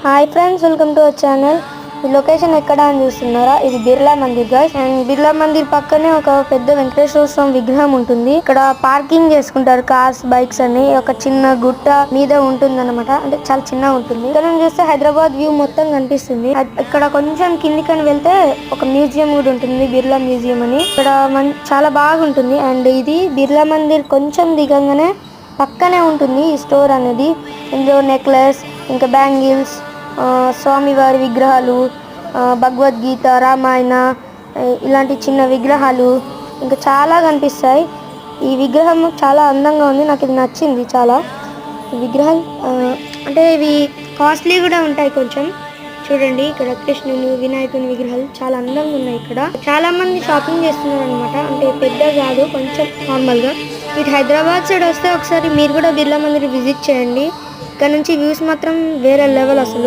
Hi friends, welcome to our channel. ఈ location ఎక్కడ అని చూస్తున్నారా? ఇది బిర్లా మందిర్ గైస్. అండ్ బిర్లా మందిర్ పక్కనే ఒక పెద్ద వెంకటేశ్వర స్వామి విగ్రహం ఉంటుంది. ఇక్కడ పార్కింగ్ చేసుకుంటారు కార్స్, బైక్స్ అని. ఒక చిన్న గుట్ట మీద ఉంటుంది అనమాట. అంటే చాలా చిన్నగా ఉంటుంది. ఇక్కడ నుంచి చూస్తే హైదరాబాద్ వ్యూ మొత్తం కనిపిస్తుంది. ఇక్కడ కొంచెం కిందికని వెళ్తే ఒక మ్యూజియం కూడా ఉంటుంది, బిర్లా మ్యూజియం అని. ఇక్కడ చాలా బాగుంటుంది. అండ్ ఇది బిర్లా మందిర్ కొంచెం దిగంగానే పక్కనే ఉంటుంది ఈ స్టోర్ అనేది. ఇందులో నెక్లెస్, ఇంకా బ్యాంగిల్స్, స్వామివారి విగ్రహాలు, భగవద్గీత, రామాయణ, ఇలాంటి చిన్న విగ్రహాలు ఇంకా చాలా కనిపిస్తాయి. ఈ విగ్రహం చాలా అందంగా ఉంది, నాకు ఇది నచ్చింది చాలా. ఈ విగ్రహం అంటే ఇవి కాస్ట్లీ కూడా ఉంటాయి కొంచెం. చూడండి, ఇక్కడ కృష్ణుని, వినాయకుని విగ్రహాలు చాలా అందంగా ఉన్నాయి. ఇక్కడ చాలా మంది షాపింగ్ చేస్తున్నారు అనమాట. అంటే పెద్ద కాదు, కొంచెం నార్మల్ గా. ఇటు హైదరాబాద్ సైడ్ వస్తే ఒకసారి మీరు కూడా బిర్లా మందిర్ విజిట్ చేయండి. ఇక్కడ నుంచి వ్యూస్ మాత్రం వేరే లెవెల్ అసలు.